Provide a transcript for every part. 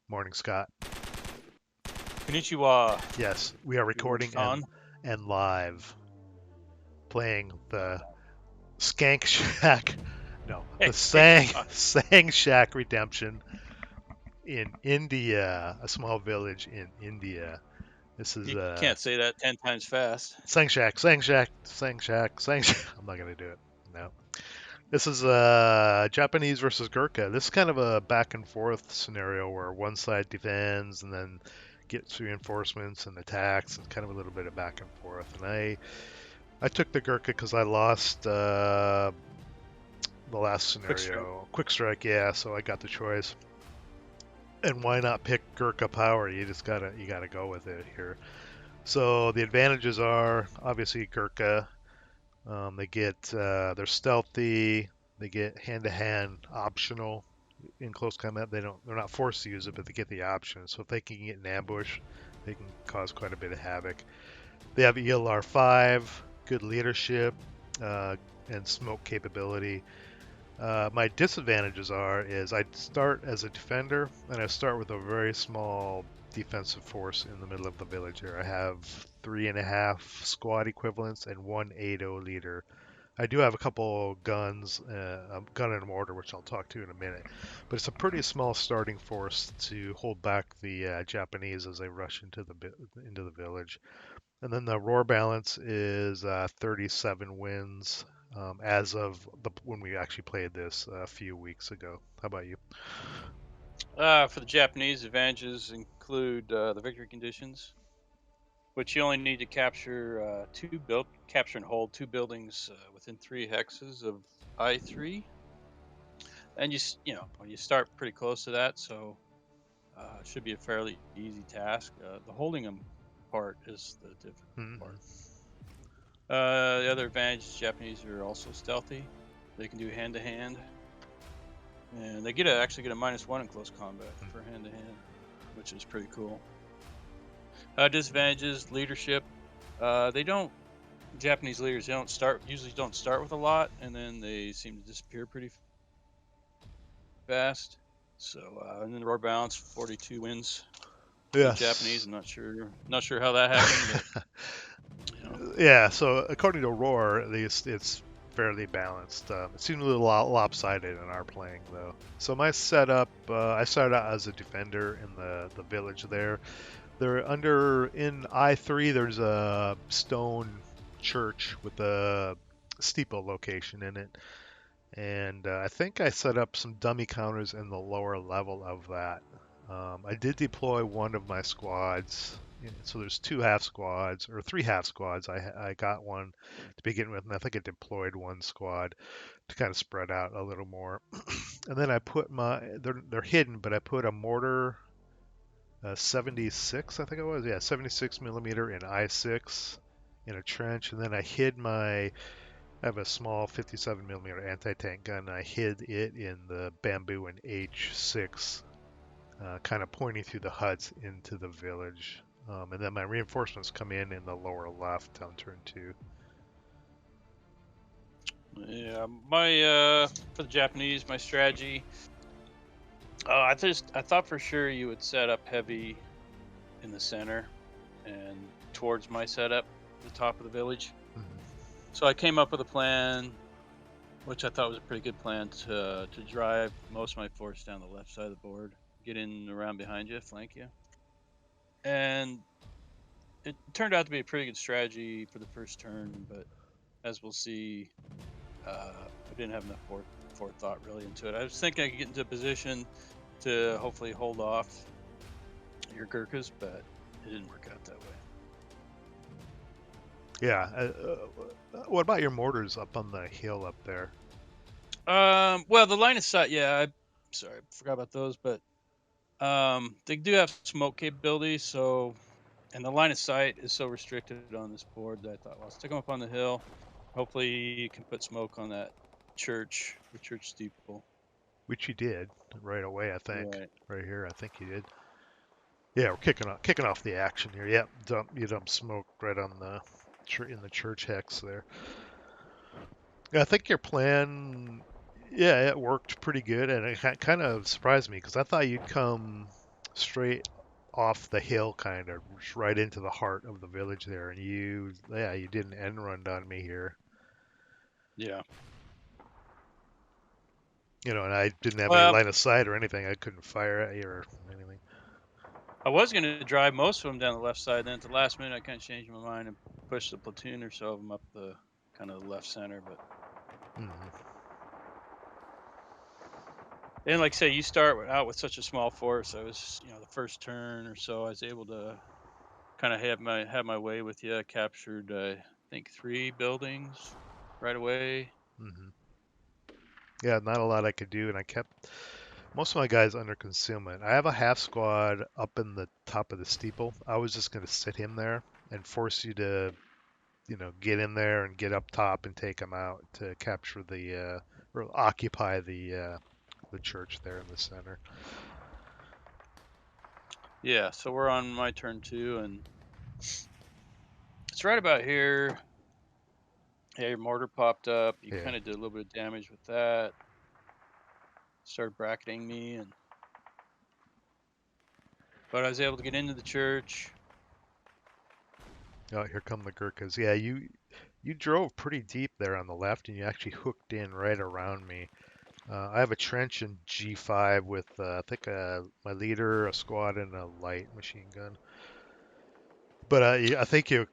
Morning, Scott. Konnichiwa, Yes, we are recording Yuji-san. and live playing the Skank Shack. No, the Sang Shack Redemption in India, a small village in India. This is You can't say that 10 times fast. Sang Shack, Sang Shack, Sang Shack, Sang Shack. I'm not gonna do it. No. This is Japanese versus Gurkha. This is kind of a back and forth scenario where one side defends and then gets reinforcements and attacks, and kind of a little bit of back and forth. And I took the Gurkha because I lost the last Quick strike. scenario. Quick strike, yeah. So I got the choice. And why not pick Gurkha power? You gotta go with it here. So the advantages are obviously Gurkha. They're stealthy. They get hand-to-hand optional in close combat. They're not forced to use it, but they get the option. So if they can get an ambush, they can cause quite a bit of havoc. They have ELR 5, good leadership, uh, and smoke capability. My disadvantages is I start as a defender, and I start with a very small defensive force in the middle of the village here. I have 3.5 squad equivalents and one 8-0 leader. I do have a couple guns, a gun and a mortar, which I'll talk to in a minute. But it's a pretty small starting force to hold back the Japanese as they rush into the village. And then the roar balance is 37 wins as of when we actually played this a few weeks ago. How about you? For the Japanese, advantages include the victory conditions, which you only need to capture and hold two buildings within 3 hexes of I3, and you start pretty close to that, so it should be a fairly easy task. The holding them part is the difficult Mm-hmm. part. The other advantage is Japanese are also stealthy. They can do hand to hand, and they actually get a -1 in close combat for hand to hand, which is pretty cool. Disadvantages: leadership. They don't Japanese leaders. They usually don't start with a lot, and then they seem to disappear pretty fast. So, and then the roar balance, 42 wins for the Japanese. Yes. I'm not sure how that happened, but you know. Yeah, so according to Roar, at least it's fairly balanced. It seems a little lopsided in our playing, though. So my setup, I started out as a defender in the village there. In I3, there's a stone church with a steeple location in it. And I think I set up some dummy counters in the lower level of that. I did deploy one of my squads. So there's two half squads or three half squads. I got one to begin with, and I think I deployed one squad to kind of spread out a little more. And then I put they're hidden, but I put a mortar 76, I think it was. Yeah, 76 millimeter in I6 in a trench, and then I have a small 57 millimeter anti-tank gun. And I hid it in the bamboo and H6, kind of pointing through the huts into the village. And then my reinforcements come in the lower left on turn 2. Yeah, my for the Japanese, my strategy. I thought for sure you would set up heavy in the center and towards my setup, the top of the village. Mm-hmm. So I came up with a plan, which I thought was a pretty good plan to drive most of my force down the left side of the board, get in around behind you, flank you, and it turned out to be a pretty good strategy for the first turn. But as we'll see, I didn't have enough forethought really into it. I was thinking I could get into a position to hopefully hold off your Gurkhas, but it didn't work out that way. Yeah. What about your mortars up on the hill up there? Well, the line of sight, yeah. Sorry, I forgot about those, but they do have smoke capability. So, and the line of sight is so restricted on this board that I thought, well, stick them up on the hill. Hopefully, you can put smoke on that the church steeple. Which you did right away, I think. Right. Right here, I think you did. Yeah, we're kicking off the action here. Yep, you dump smoke right on in the church hex there. Yeah, I think your plan, yeah, it worked pretty good, and it kind of surprised me because I thought you'd come straight off the hill, kind of right into the heart of the village there, and you did an end run on me here. Yeah. And I didn't have any Well, line of sight or anything. I couldn't fire at you or anything. I was going to drive most of them down the left side. Then at the last minute, I kind of changed my mind and pushed a platoon or so of them up the kind of the left center. But and like I say, you start out with such a small force. I was, the first turn or so, I was able to kind of have my way with you. I captured, I think, 3 buildings right away. Mm-hmm. Yeah, not a lot I could do, and I kept most of my guys under concealment. I have a half squad up in the top of the steeple. I was just going to sit him there and force you to, get in there and get up top and take him out to capture or occupy the church there in the center. Yeah, so we're on my turn too, and it's right about here. Yeah, your mortar popped up. You Yeah. kind of did a little bit of damage with that. Started bracketing me, but I was able to get into the church. Oh, here come the Gurkhas. Yeah, you drove pretty deep there on the left, and you actually hooked in right around me. I have a trench in G5 with I think my leader, a squad, and a light machine gun. But I think your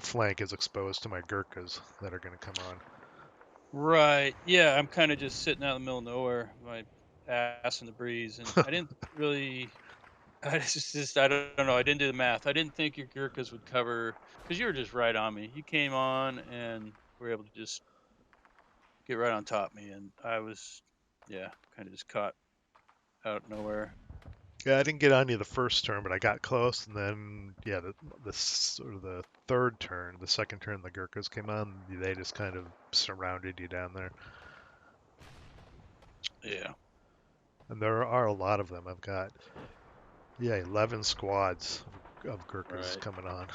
flank is exposed to my Gurkhas that are going to come on. Right. Yeah, I'm kind of just sitting out in the middle of nowhere, my ass in the breeze, and I didn't really. I don't know. I didn't do the math. I didn't think your Gurkhas would cover because you were just right on me. You came on and were able to just get right on top of me, and I was, yeah, kind of just caught out of nowhere. Yeah, I didn't get on you the first turn, but I got close, and then yeah, the sort of the third turn, the second turn, the Gurkhas came on. They just kind of surrounded you down there, Yeah. and there are a lot of them. I've got 11 squads of Gurkhas Right. coming on.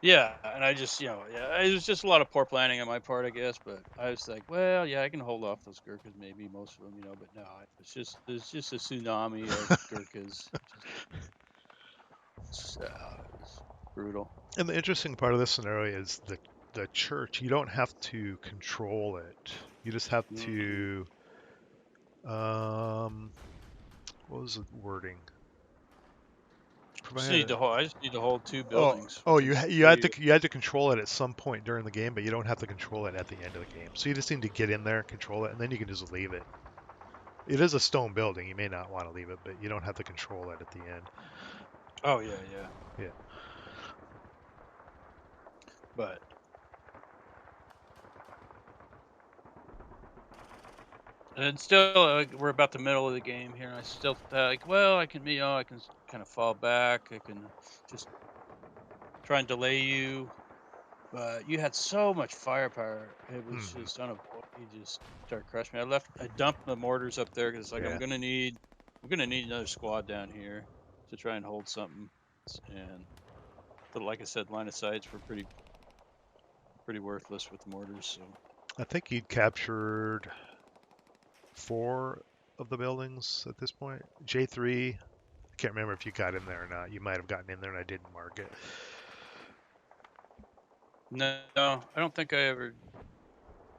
Yeah, and I just, yeah, it was just a lot of poor planning on my part, I guess. But I was like, well, yeah, I can hold off those Gurkhas, maybe most of them, but no, it's just a tsunami of Gurkhas. It was brutal. And the interesting part of this scenario is the church. You don't have to control it. You just have Mm-hmm. to what was the wording? Just Provide need a, to hold. I just need to hold 2 oh buildings, oh which you is you had to 3. you had to control it at some point during the game, but you don't have to control it at the end of the game. So you just need to get in there, control it, and then you can just leave it. It is a stone building. You may not want to leave it, but you don't have to control it at the end. Oh yeah, yeah. Yeah. But and still, we're about the middle of the game here, and I still like, well, I can kind of fall back. I can just try and delay you. But you had so much firepower; it was Hmm. just unavoidable. You just started crushing me. I dumped the mortars up there because like Yeah. I'm gonna need another squad down here to try and hold something. And but like I said, line of sights were pretty worthless with the mortars. So I think you'd captured 4 of the buildings at this point. J3. I can't remember if you got in there or not. You might have gotten in there and I didn't mark it. no, I don't think I ever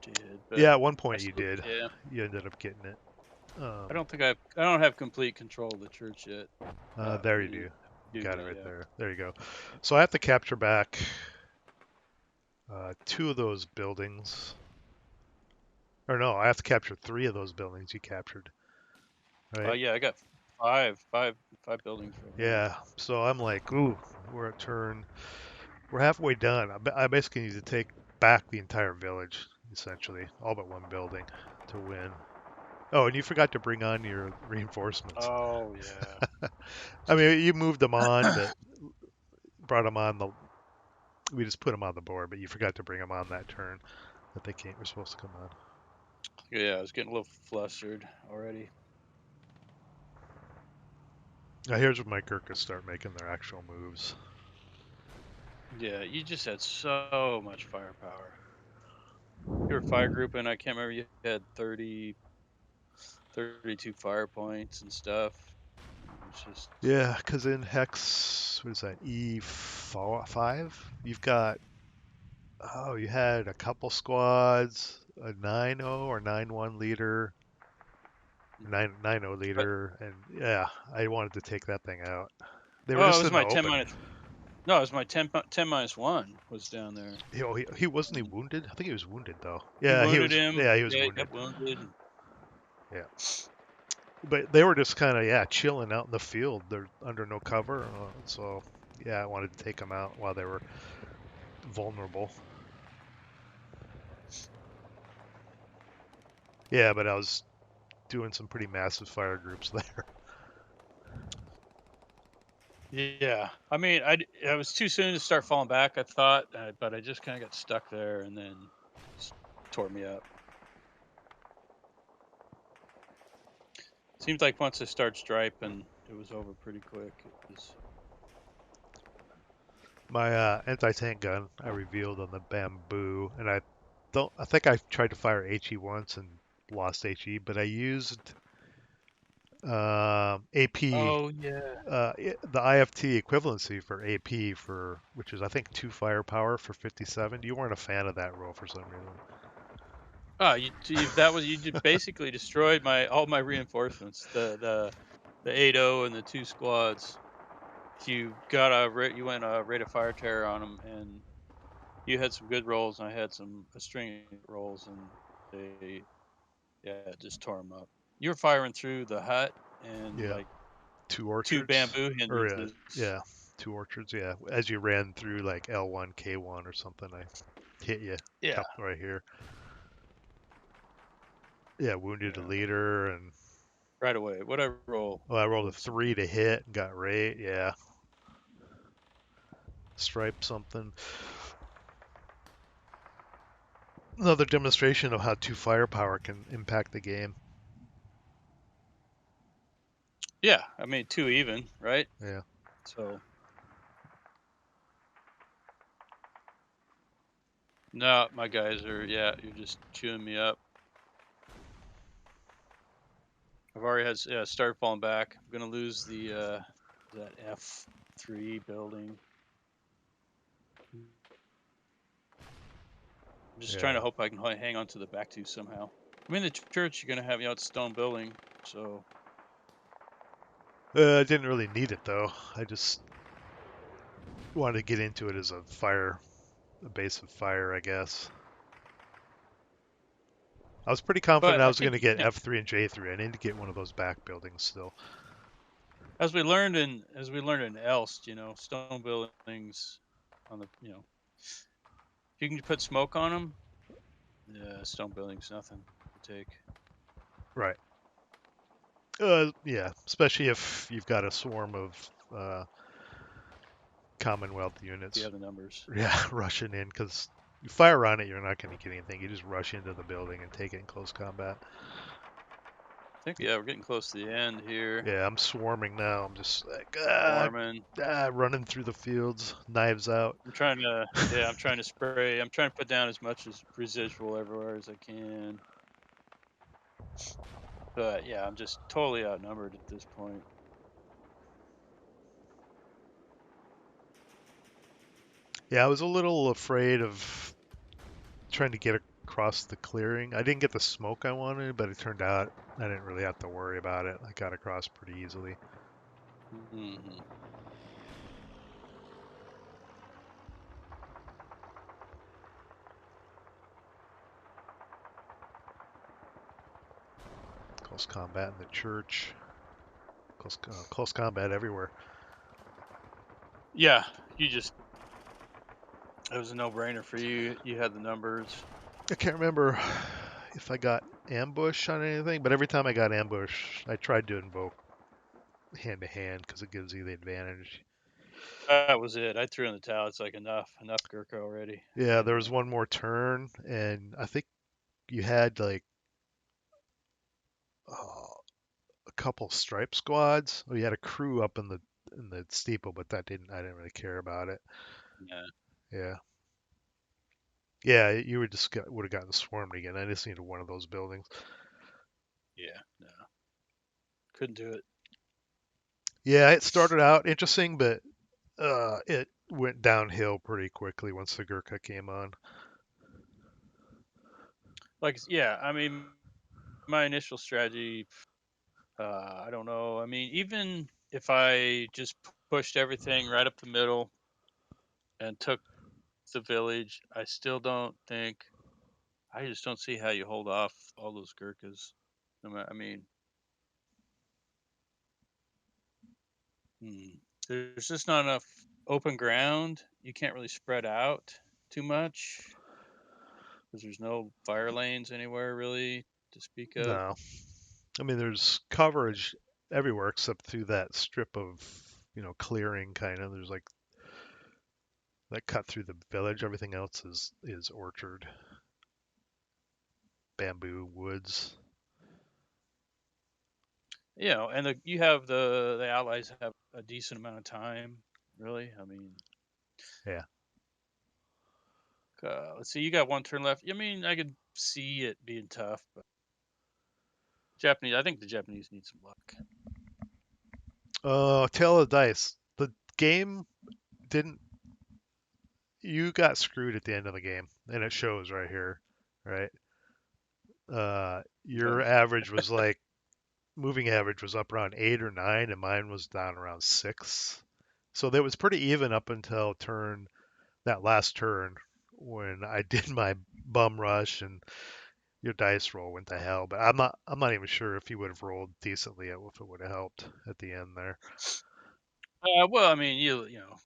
did. But Yeah, at one I point you still, did. yeah. You ended up getting it. I don't have complete control of the church yet. There But you do. You do got it now, right yeah. there. There you go. So I have to capture back 2 of those buildings. Or no, I have to capture 3 of those buildings you captured. Right? Yeah, I got five buildings right now. Yeah. So I'm like, ooh, we're at turn. We're halfway done. I basically need to take back the entire village, essentially, all but 1 building to win. Oh, and you forgot to bring on your reinforcements. Oh yeah. I mean, you moved them on, but brought them on the. We just put them on the board, but you forgot to bring them on that turn that they came. Were supposed to come on. Yeah, I was getting a little flustered already. Now here's where my Gurkhas start making their actual moves. Yeah, you just had so much firepower. You were fire grouping. I can't remember. You had 32 fire points and stuff. It's just Yeah, because in Hex, what is that, E5? You've got, oh, you had a couple squads, a 9-0 or 9-1 leader, 9-0 but leader, and yeah, I wanted to take that thing out. They were oh, it just was in the my 10 open. minus. No, it was my 10 minus 1 was down there. He wasn't he wounded? I think he was wounded though. You Yeah, he wounded was. him. Yeah, he was Yeah, he wounded. got wounded. Yeah, but they were just kind of chilling out in the field. They're under no cover, so yeah, I wanted to take them out while they were vulnerable. Yeah, but I was doing some pretty massive fire groups there. Yeah, I mean, it was too soon to start falling back. I thought, but I just kind of got stuck there, and then just tore me up. Seems like once I started striping, it was over pretty quick. It was, My anti-tank gun I revealed on the bamboo, and I think I tried to fire HE once and lost HE, but I used AP, oh yeah. the IFT equivalency for AP for which is I think 2 firepower for 57. You weren't a fan of that roll for some reason. Oh, that was you basically destroyed all my reinforcements. The 8-0 and the 2 squads. You went rate of fire terror on them, and you had some good rolls, and I had a string of rolls, and they just tore them up. You were firing through the hut and Yeah, like two 2 orchards, bamboo or hindrances. yeah, two orchards. Yeah, as you ran through like L1 K1 or something, I hit you Yeah, couple right here. Yeah, wounded a yeah. leader, and Right away. What I roll? oh, I rolled a Rolled some 3 to hit and got rate. Yeah, stripe something. Another demonstration of how 2 firepower can impact the game. Yeah, I mean 2 even, right? Yeah. So no, my guys are you're just chewing me up. I've already started falling back. I'm gonna lose that F3 building. I'm just trying Yeah. to hope I can hang on to the back two somehow. I mean, the church you're gonna have, it's a stone building, so I didn't really need it though. I just wanted to get into it as a base of fire, I guess. I was pretty confident but I I was going think to you get can. F3 and J3. I need to get one of those back buildings still. As we learned in Elst, stone buildings on the if you can put smoke on them, yeah, stone buildings nothing to take. Right. Yeah, especially if you've got a swarm of Commonwealth If you units. have the numbers. Yeah, rushing in because you fire on it, you're not going to get anything. You just rush into the building and take it in close combat. I think we're getting close to the end here. Yeah, I'm swarming now. I'm just like Swarming. running through the fields, knives out. I'm trying to spray. I'm trying to put down as much as residual everywhere as I can. But yeah, I'm just totally outnumbered at this point. Yeah, I was a little afraid of trying to get across the clearing. I didn't get the smoke I wanted, but it turned out I didn't really have to worry about it. I got across pretty easily. Hmm. Close combat in the church. Close combat everywhere. Yeah, it was a no-brainer for you. You had the numbers. I can't remember if I got ambush on anything, but every time I got ambush, I tried to invoke hand to hand because it gives you the advantage. That was it. I threw in the towel. It's like enough Gurkha already. Yeah, there was And one more turn, and I think you had like a couple stripe squads. Well, you had a crew up in the steeple, but I didn't really care about it. yeah, Yeah, yeah, you would have gotten swarmed again. I just needed one of those buildings. yeah, no. Couldn't do it. Yeah, it started out interesting, but it went downhill pretty quickly once the Gurkha came on. Like, yeah, I mean, my initial strategy, I don't know. I mean, even if I just pushed everything right up the middle and took the village, I still don't think. I just don't see how you hold off all those Gurkhas. I mean, there's just not enough open ground. You can't really spread out too much because there's no fire lanes anywhere really to speak of. No, I mean there's coverage everywhere except through that strip of clearing kind of. There's like that cut through the village. Everything else is orchard, bamboo, woods. And you have the allies have a decent amount of time, really. I mean, Yeah. let's see, you got one turn left. I mean, I could see it being tough, but Japanese. I think the Japanese need some luck. Tail of the dice. The game didn't. You got screwed at the end of the game, and it shows right here, right? Your Okay. average was like moving average was up around 8 or 9, and mine was down around 6. So that was pretty even up until that last turn when I did my bum rush and your dice roll went to hell. But I'm not even sure if you would have rolled decently if it would have helped at the end there. Well, I mean,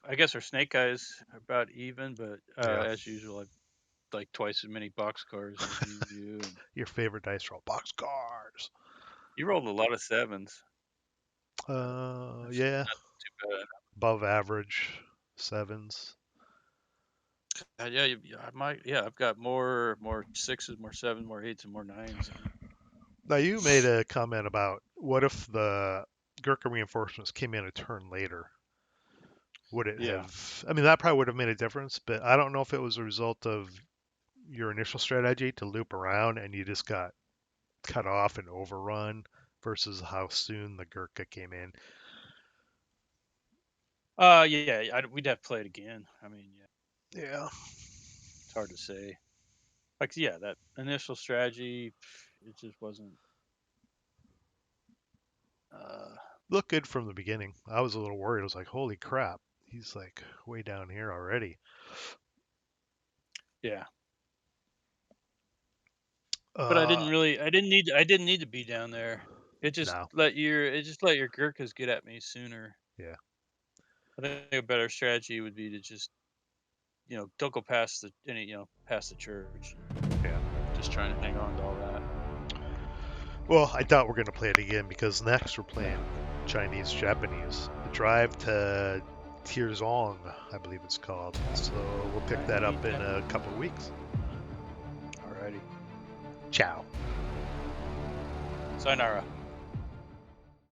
I guess our snake eyes are about even, but Yeah, as usual, I've like twice as many boxcars as you do, and your favorite dice roll, boxcars. you rolled a lot of sevens. That's Yeah, not too bad. above average sevens. Yeah, I might. Yeah, I've got more sixes, more sevens, more eights, and more nines. Now you made a comment about what if the Gurkha reinforcements came in a turn later? Would it Yeah. have? I mean, that probably would have made a difference, but I don't know if it was a result of your initial strategy to loop around and you just got cut off and overrun versus how soon the Gurkha came in. Yeah. We'd have to play it again. I mean, yeah, Yeah. it's hard to say. Like, yeah, that initial strategy, it just wasn't. Uh, Looked good from the beginning. I was a little worried. I was like, holy crap. He's like way down here already. yeah. But Uh, I didn't need to be down there. no. It just let your Gurkhas get at me sooner. Yeah. I think a better strategy would be to just, don't go past past the church. Yeah. Just trying to hang on to all that. Well, I doubt we're going to play it again because next we're playing Chinese Japanese. The drive to Tirzong, I believe it's called. So we'll pick that up in a couple of weeks. Alrighty. Ciao. Sayonara.